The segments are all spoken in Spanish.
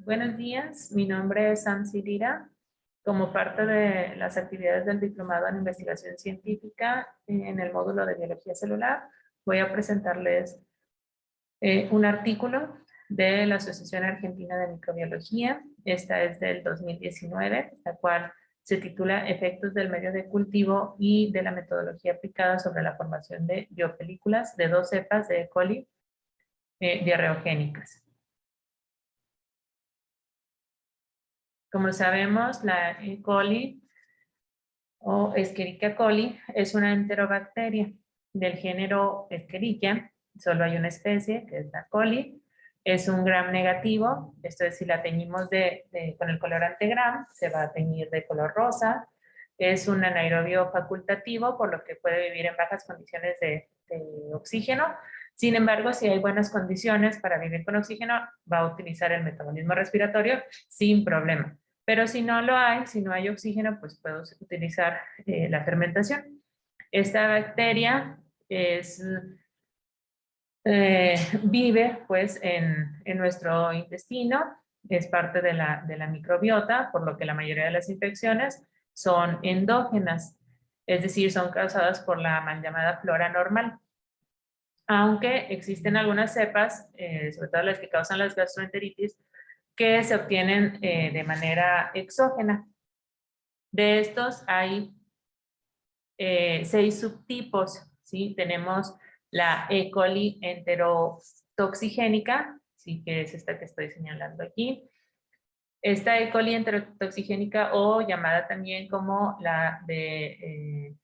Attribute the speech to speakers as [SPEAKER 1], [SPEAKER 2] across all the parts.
[SPEAKER 1] Buenos días, mi nombre es Sam Sirira. Como parte de las actividades del Diplomado en Investigación Científica en el módulo de Biología Celular, voy a presentarles un artículo de la Asociación Argentina de Microbiología. Esta es del 2019, la cual se titula Efectos del medio de cultivo y de la metodología aplicada sobre la formación de biopelículas de dos cepas de E. coli diarreogénicas. Como sabemos, la E. coli o Escherichia coli es una enterobacteria del género Escherichia. Solo hay una especie, que es la coli. Es un gram negativo, esto es, si la teñimos con el colorante gram, se va a teñir de color rosa. Es un anaerobio facultativo, por lo que puede vivir en bajas condiciones de oxígeno. Sin embargo, si hay buenas condiciones para vivir con oxígeno, va a utilizar el metabolismo respiratorio sin problema. Pero si no lo hay, si no hay oxígeno, pues puedo utilizar la fermentación. Esta bacteria vive pues en nuestro intestino, es parte de la microbiota, por lo que la mayoría de las infecciones son endógenas, es decir, son causadas por la mal llamada flora normal. Aunque existen algunas cepas, sobre todo las que causan las gastroenteritis, que se obtienen de manera exógena. De estos hay 6 subtipos, ¿sí? Tenemos la E. coli enterotoxigénica, ¿sí? Que es esta que estoy señalando aquí. Esta E. coli enterotoxigénica, o llamada también como la del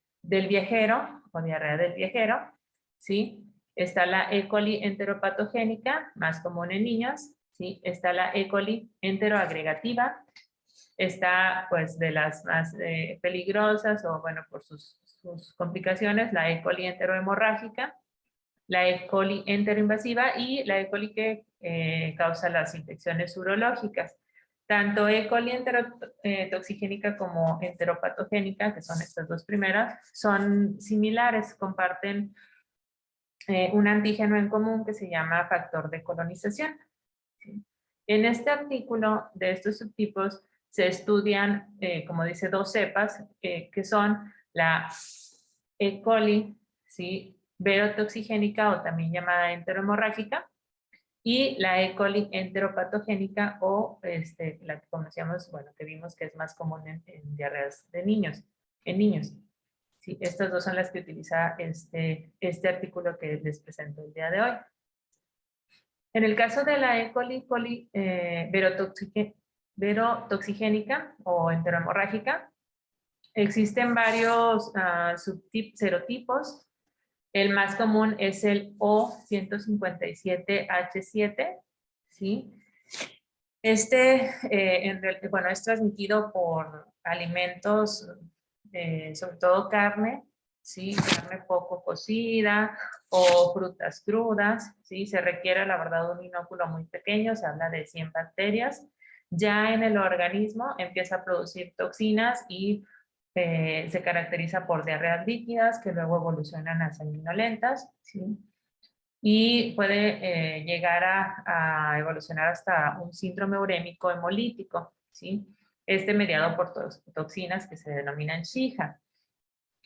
[SPEAKER 1] viajero, o diarrea del viajero, ¿sí? Está la E. coli enteropatogénica, más común en niños, ¿sí? Está la E. coli enteroagregativa. Está, pues, de las más peligrosas, o bueno, por sus complicaciones, la E. coli enterohemorrágica, la E. coli enteroinvasiva y la E. coli que causa las infecciones urológicas. Tanto E. coli enterotoxigénica como enteropatogénica, que son estas dos primeras, son similares, comparten un antígeno en común que se llama factor de colonización. En este artículo de estos subtipos se estudian, como dice, dos cepas, que son la E. coli, ¿sí? Verotoxigénica, o también llamada enterohemorrágica, y la E. coli enteropatogénica, o la que conocíamos, bueno, que vimos que es más común en diarreas de niños, en niños. Sí, estas dos son las que utiliza este artículo que les presento el día de hoy. En el caso de la E. coli verotoxigénica o enterohemorrágica, existen varios serotipos. El más común es el O157H7, ¿sí? Bueno, es transmitido por alimentos, sobre todo carne, ¿sí? Carne poco cocida o frutas crudas, ¿sí? Se requiere, la verdad, un inóculo muy pequeño, se habla de 100 bacterias. Ya en el organismo empieza a producir toxinas y se caracteriza por diarreas líquidas que luego evolucionan a sanguinolentas, ¿sí? Y puede llegar a evolucionar hasta un síndrome urémico hemolítico, ¿sí? Mediado por toxinas que se denominan SHIHA.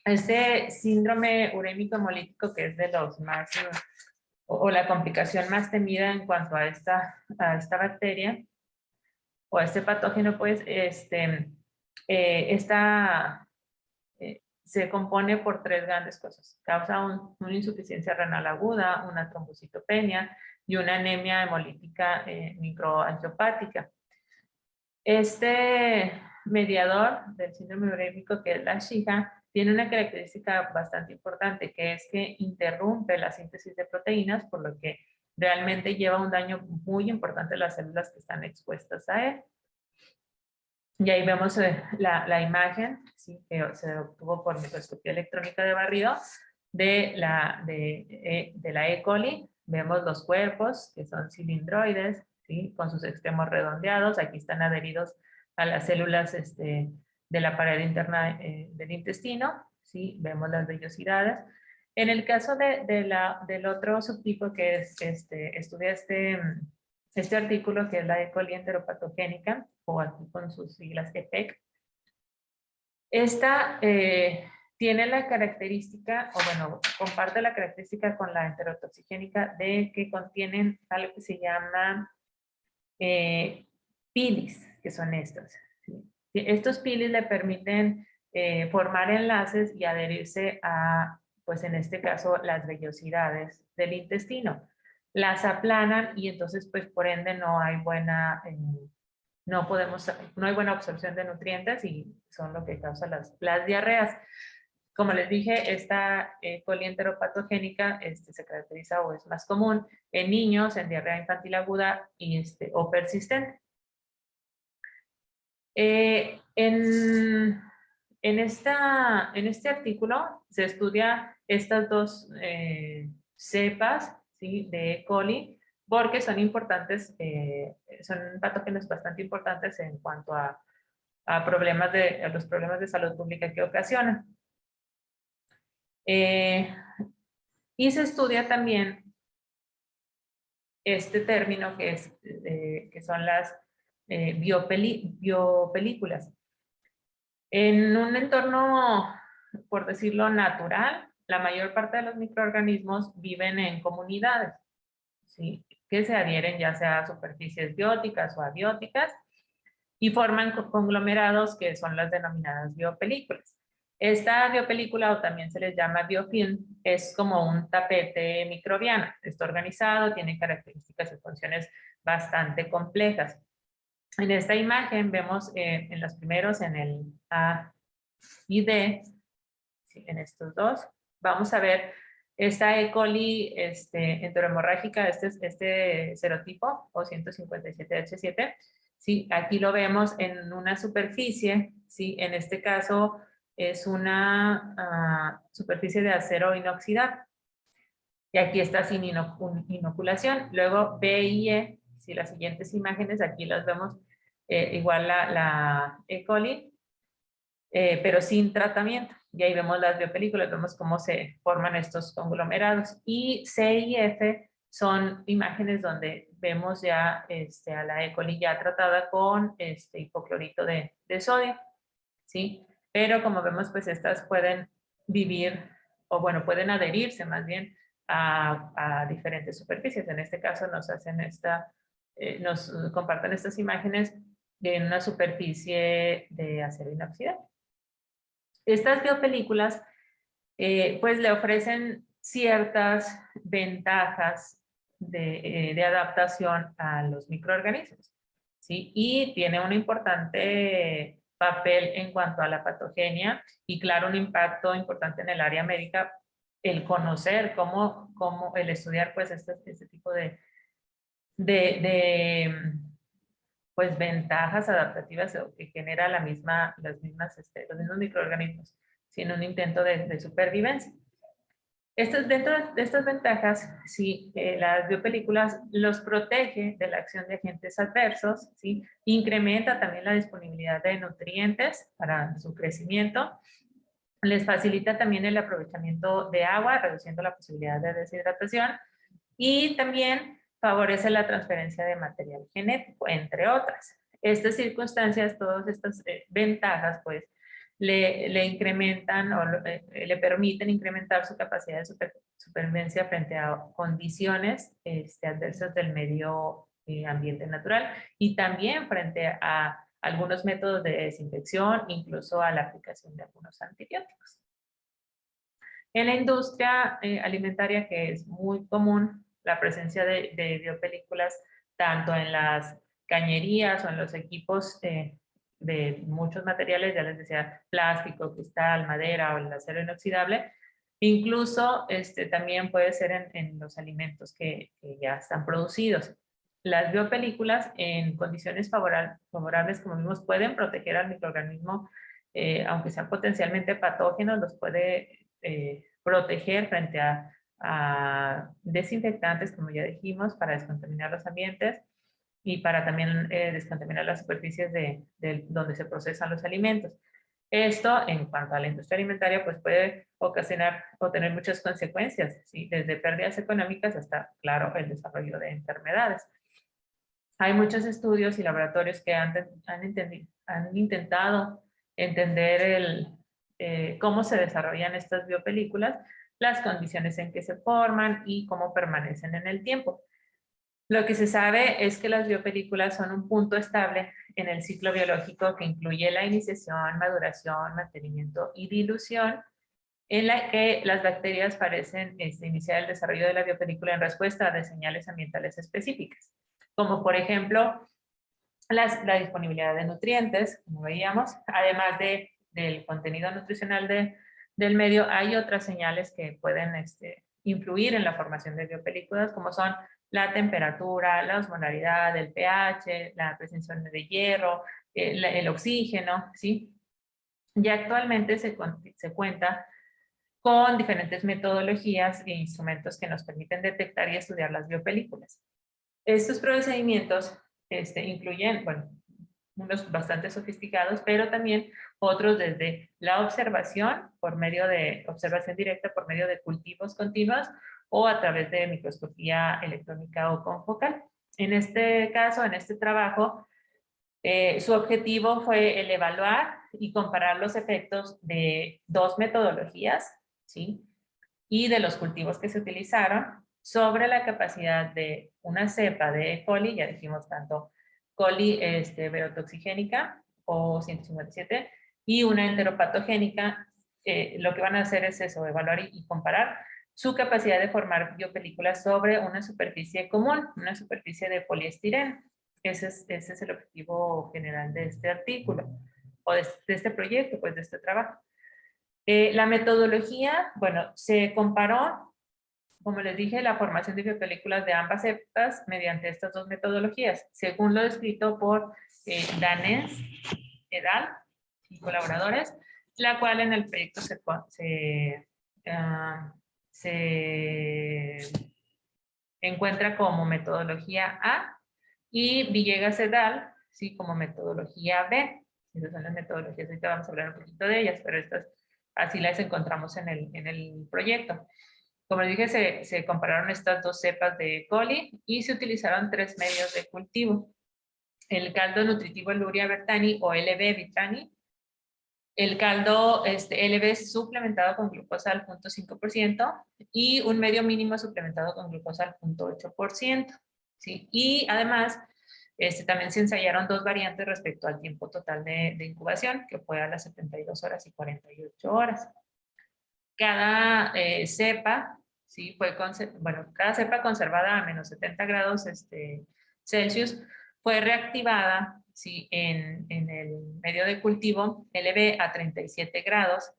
[SPEAKER 1] Este síndrome urémico hemolítico, que es de los más, o la complicación más temida en cuanto a esta bacteria, o a este patógeno, pues, se compone por 3 grandes cosas. Causa una insuficiencia renal aguda, una trombocitopenia y una anemia hemolítica microangiopática. Este mediador del síndrome urémico, que es la SHIHA, tiene una característica bastante importante, que es que interrumpe la síntesis de proteínas, por lo que realmente lleva un daño muy importante a las células que están expuestas a él. Y ahí vemos la imagen, ¿sí? Que se obtuvo por microscopía electrónica de barrido de la E. coli. Vemos los cuerpos, que son cilindroides, ¿sí? Con sus extremos redondeados. Aquí están adheridos a las células de la pared interna del intestino, ¿sí? Vemos las vellosidades. En el caso del otro subtipo, que es estudia este artículo, que es la E. coli enteropatogénica, o aquí con sus siglas EPEC. Esta tiene la característica, o bueno, comparte la característica con la enterotoxigénica de que contienen algo que se llama pilis, que son estos. ¿Sí? Estos pilis le permiten formar enlaces y adherirse a, pues en este caso, las vellosidades del intestino. Las aplanan y entonces, pues por ende, no hay buena no hay buena absorción de nutrientes y son lo que causa las diarreas. Como les dije, esta coli enteropatogénica se caracteriza o es más común en niños, en diarrea infantil aguda y, o persistente. En este artículo se estudia estas dos cepas, ¿sí?, de E. coli, porque son importantes, son patógenos bastante importantes en cuanto a los problemas de salud pública que ocasionan. Y se estudia también este término que son las biopelículas. En un entorno, por decirlo, natural, la mayor parte de los microorganismos viven en comunidades, ¿sí?, que se adhieren ya sea a superficies bióticas o abióticas y forman conglomerados que son las denominadas biopelículas. Esta biopelícula, o también se les llama biofilm, es como un tapete microbiano. Está organizado, tiene características y funciones bastante complejas. En esta imagen vemos en los primeros, en el A y D, en estos dos, vamos a ver esta E. coli enterohemorrágica, este serotipo, o 157H7, ¿sí? Aquí lo vemos en una superficie, ¿sí? En este caso es una superficie de acero inoxidable. Y aquí está sin inoculación. Luego B y E, ¿sí? Las siguientes imágenes, aquí las vemos igual la E. coli, pero sin tratamiento. Y ahí vemos las biopelículas, vemos cómo se forman estos conglomerados. Y C y F son imágenes donde vemos ya a la E. coli ya tratada con hipoclorito de sodio, ¿sí? Pero como vemos, pues estas pueden vivir, o bueno, pueden adherirse más bien a diferentes superficies. En este caso nos hacen nos comparten estas imágenes en una superficie de acero inoxidable. Estas biopelículas pues le ofrecen ciertas ventajas de adaptación a los microorganismos, ¿sí? Y tiene un importante papel en cuanto a la patogenia y claro, un impacto importante en el área médica, el conocer cómo el estudiar pues este tipo de pues ventajas adaptativas que genera los mismos microorganismos, sin un intento de supervivencia. Dentro de estas ventajas, sí, las biopelículas los protege de la acción de agentes adversos, ¿sí? Incrementa también la disponibilidad de nutrientes para su crecimiento, les facilita también el aprovechamiento de agua, reduciendo la posibilidad de deshidratación, y también favorece la transferencia de material genético, entre otras. Estas circunstancias, todas estas ventajas, pues, le incrementan o le permiten incrementar su capacidad de supervivencia frente a condiciones adversas del medio ambiente natural y también frente a algunos métodos de desinfección, incluso a la aplicación de algunos antibióticos. En la industria alimentaria, que es muy común la presencia de biopelículas, tanto en las cañerías o en los equipos de muchos materiales, ya les decía, plástico, cristal, madera o el acero inoxidable, incluso también puede ser en los alimentos que ya están producidos. Las biopelículas en condiciones favorables, como vimos, pueden proteger al microorganismo, aunque sean potencialmente patógenos, los puede proteger frente a desinfectantes, como ya dijimos, para descontaminar los ambientes y para también descontaminar las superficies donde se procesan los alimentos. Esto, en cuanto a la industria alimentaria, pues puede ocasionar o tener muchas consecuencias, ¿sí? Desde pérdidas económicas hasta, claro, el desarrollo de enfermedades. Hay muchos estudios y laboratorios que han intentado entender cómo se desarrollan estas biopelículas, las condiciones en que se forman y cómo permanecen en el tiempo. Lo que se sabe es que las biopelículas son un punto estable en el ciclo biológico que incluye la iniciación, maduración, mantenimiento y dilución, en la que las bacterias parecen iniciar el desarrollo de la biopelícula en respuesta a señales ambientales específicas, como por ejemplo la disponibilidad de nutrientes, como veíamos, además del contenido nutricional del medio. Hay otras señales que pueden influir en la formación de biopelículas, como son la temperatura, la osmolaridad, el pH, la presencia de hierro, el oxígeno, ¿sí? Y actualmente se cuenta con diferentes metodologías e instrumentos que nos permiten detectar y estudiar las biopelículas. Estos procedimientos incluyen, bueno, unos bastante sofisticados, pero también otros desde la observación por medio de observación directa por medio de cultivos continuos o a través de microscopía electrónica o confocal. En este caso, en este trabajo, su objetivo fue el evaluar y comparar los efectos de dos metodologías, ¿sí? Y de los cultivos que se utilizaron sobre la capacidad de una cepa de E. coli, ya dijimos tanto coli verotoxigénica o 157 y una enteropatogénica. Lo que van a hacer es eso, evaluar y comparar su capacidad de formar biopelículas sobre una superficie común, una superficie de poliestireno. Ese es el objetivo general de este artículo, o de este proyecto, pues de este trabajo. La metodología, bueno, se comparó, como les dije, la formación de biopelículas de ambas cepas mediante estas dos metodologías, según lo descrito por Danés et al. Y colaboradores, la cual en el proyecto se encuentra como metodología A y Villegas et al. Sí, como metodología B. Esas son las metodologías, ahorita vamos a hablar un poquito de ellas, pero estas así las encontramos en el proyecto. Como les dije, se compararon estas dos cepas de E. coli y se utilizaron 3 medios de cultivo. El caldo nutritivo Luria bertani o LB vitrani, el caldo LB suplementado con glucosa al 0.5% y un medio mínimo suplementado con glucosa al 0.8%. ¿Sí? Y además, también se ensayaron dos variantes respecto al tiempo total de incubación, que fue a las 72 horas y 48 horas. Cada cepa, ¿sí? Cada cepa conservada a menos 70 grados Celsius fue reactivada, ¿sí? en el medio de cultivo LB a 37 grados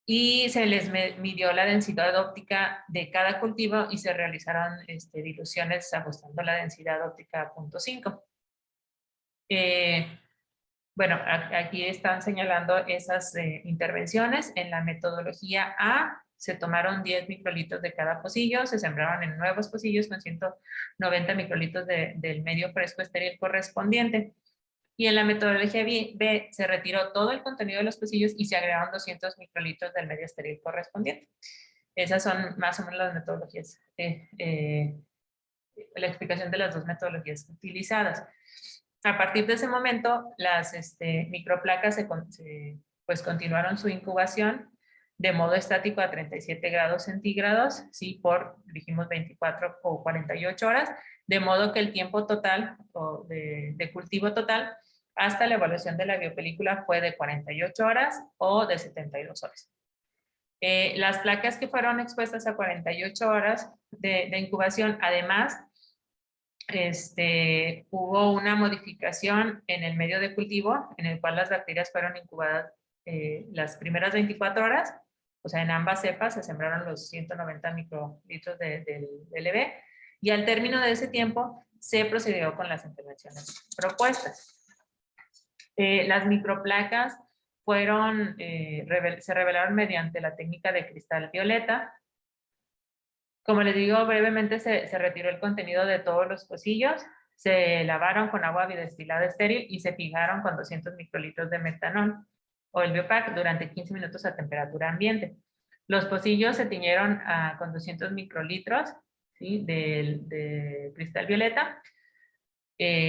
[SPEAKER 1] y se les midió la densidad óptica de cada cultivo y se realizaron diluciones ajustando la densidad óptica a 0.5. Bueno, aquí están señalando esas intervenciones. En la metodología A se tomaron 10 microlitros de cada pocillo, se sembraron en nuevos pocillos con 190 microlitros del medio fresco estéril correspondiente. Y en la metodología B se retiró todo el contenido de los pocillos y se agregaron 200 microlitros del medio estéril correspondiente. Esas son más o menos las metodologías, la explicación de las dos metodologías utilizadas. A partir de ese momento, las microplacas pues continuaron su incubación de modo estático a 37 grados centígrados, ¿sí? Por, dijimos, 24 o 48 horas, de modo que el tiempo total de cultivo total hasta la evaluación de la biopelícula fue de 48 horas o de 72 horas. Las placas que fueron expuestas a 48 horas de incubación, además, hubo una modificación en el medio de cultivo en el cual las bacterias fueron incubadas las primeras 24 horas, o sea, en ambas cepas se sembraron los 190 microlitros del LB y al término de ese tiempo se procedió con las intervenciones propuestas. Las microplacas se revelaron mediante la técnica de cristal violeta. Como les digo, brevemente se retiró el contenido de todos los pocillos, se lavaron con agua bidestilada estéril y se fijaron con 200 microlitros de metanol o el Biopac durante 15 minutos a temperatura ambiente. Los pocillos se tiñeron con 200 microlitros, ¿sí? de cristal violeta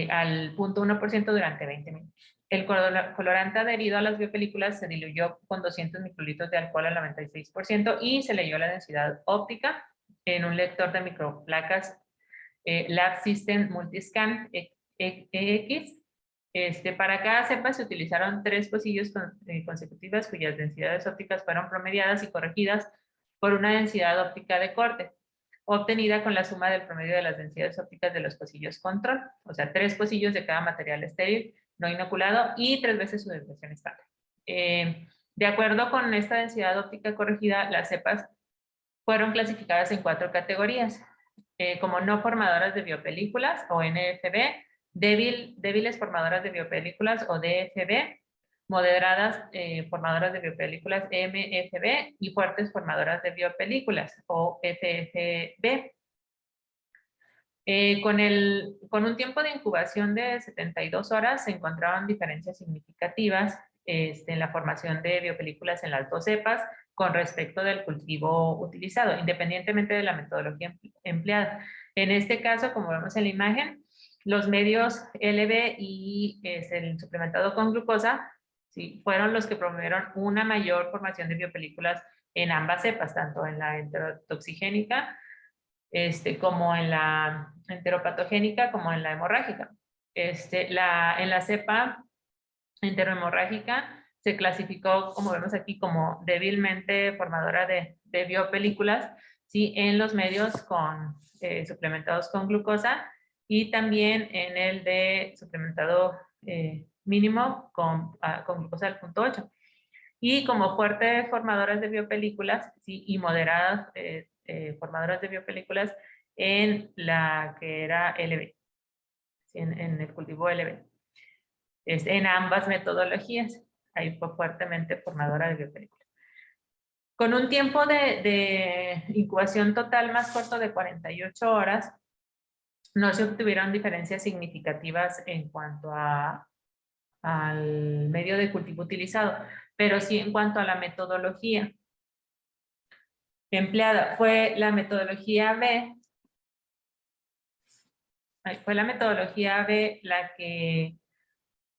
[SPEAKER 1] al 0.1% durante 20 minutos. El colorante adherido a las biopelículas se diluyó con 200 microlitros de alcohol al 96% y se leyó la densidad óptica en un lector de microplacas Lab System Multiscan EX. Para cada cepa se utilizaron 3 pocillos consecutivas cuyas densidades ópticas fueron promediadas y corregidas por una densidad óptica de corte, obtenida con la suma del promedio de las densidades ópticas de los pocillos control, o sea, 3 pocillos de cada material estéril no inoculado y 3 veces su depresión estándar. De acuerdo con esta densidad óptica corregida, las cepas fueron clasificadas en 4 categorías, como no formadoras de biopelículas o NFB, débiles formadoras de biopelículas o DFB, moderadas formadoras de biopelículas MFB y fuertes formadoras de biopelículas o FFB. Con un tiempo de incubación de 72 horas se encontraban diferencias significativas en la formación de biopelículas en las 2 cepas con respecto del cultivo utilizado, independientemente de la metodología empleada. En este caso, como vemos en la imagen, los medios LB y el suplementado con glucosa ¿sí? Fueron los que promovieron una mayor formación de biopelículas en ambas cepas, tanto en la enterotoxigénica como en la enteropatogénica como en la hemorrágica. En la cepa enterohemorrágica se clasificó, como vemos aquí, como débilmente formadora de biopelículas, ¿sí? En los medios suplementados con glucosa y también en el de suplementado mínimo con glucosa del 0.8. Y como fuertes formadoras de biopelículas, ¿sí? Y moderadas formadoras de biopelículas en la que era LB, ¿sí? En el cultivo LB. En ambas metodologías, ahí fue fuertemente formadora de biopelículas. Con un tiempo de incubación total más corto de 48 horas, no se obtuvieron diferencias significativas en cuanto al medio de cultivo utilizado, pero sí en cuanto a la metodología empleada. Fue la metodología B, la que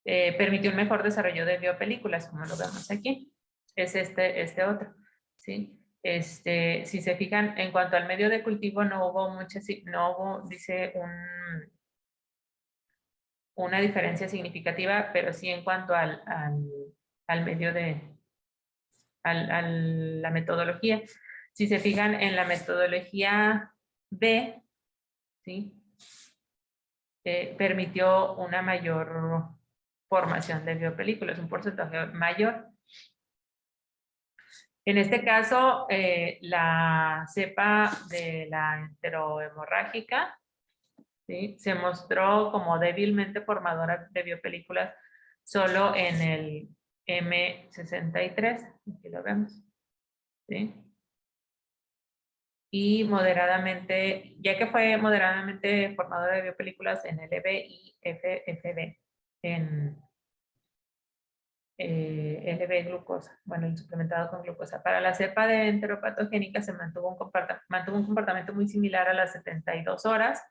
[SPEAKER 1] permitió un mejor desarrollo de biopelículas, como lo vemos aquí. Es este otro, ¿sí? Si se fijan, en cuanto al medio de cultivo no hubo, dice, una diferencia significativa, pero sí en cuanto al medio a la metodología. Si se fijan en la metodología B, ¿sí? Permitió una mayor formación de biopelículas, un porcentaje mayor. En este caso, la cepa de la enterohemorrágica, ¿sí? Se mostró como débilmente formadora de biopelículas solo en el M63, aquí lo vemos, ¿sí? Y moderadamente, ya que fue moderadamente formadora de biopelículas en LB y FFB, en LB glucosa, bueno, el suplementado con glucosa. Para la cepa de enteropatogénica se mantuvo un comportamiento muy similar a las 72 horas,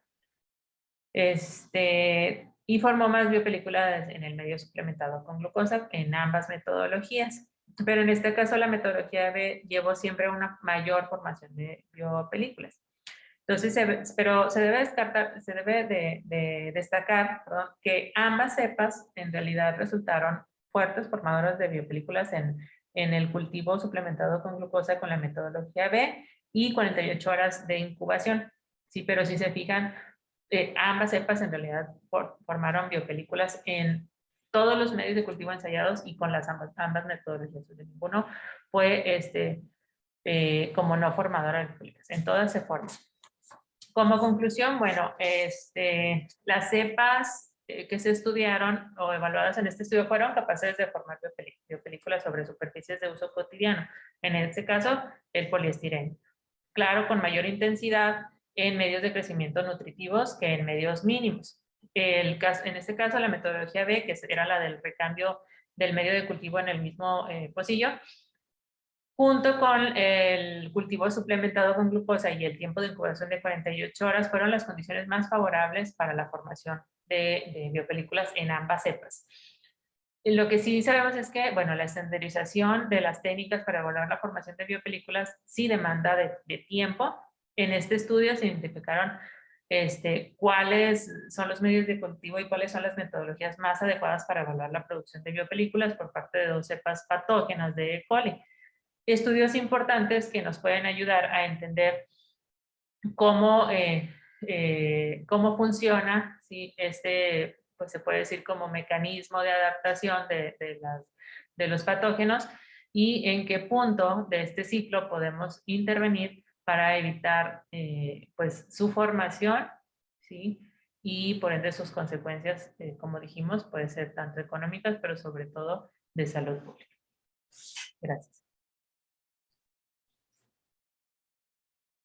[SPEAKER 1] y formó más biopelículas en el medio suplementado con glucosa en ambas metodologías. Pero en este caso la metodología B llevó siempre una mayor formación de biopelículas. Entonces, pero se debe de destacar, perdón, que ambas cepas en realidad resultaron fuertes formadoras de biopelículas en el cultivo suplementado con glucosa con la metodología B y 48 horas de incubación. Sí, pero si se fijan, ambas cepas en realidad formaron biopelículas en todos los medios de cultivo ensayados y con las ambas metodologías. Ninguno fue como no formadora de biopelículas. En todas se forman. Como conclusión, bueno, las cepas que se estudiaron o evaluadas en este estudio fueron capaces de formar biopelículas sobre superficies de uso cotidiano. En este caso, el poliestireno. Claro, con mayor intensidad en medios de crecimiento nutritivos que en medios mínimos. En este caso, la metodología B, que era la del recambio del medio de cultivo en el mismo pocillo, junto con el cultivo suplementado con glucosa y el tiempo de incubación de 48 horas, fueron las condiciones más favorables para la formación de biopelículas en ambas cepas. Y lo que sí sabemos es que, bueno, la estandarización de las técnicas para evaluar la formación de biopelículas sí demanda de tiempo. En este estudio se identificaron cuáles son los medios de cultivo y cuáles son las metodologías más adecuadas para evaluar la producción de biopelículas por parte de 2 cepas patógenas de E. coli. Estudios importantes que nos pueden ayudar a entender cómo, cómo funciona, ¿sí? Pues se puede decir como mecanismo de adaptación de los patógenos y en qué punto de este ciclo podemos intervenir para evitar pues su formación, ¿sí? Y por ende sus consecuencias, como dijimos, pueden ser tanto económicas, pero sobre todo de salud pública. Gracias.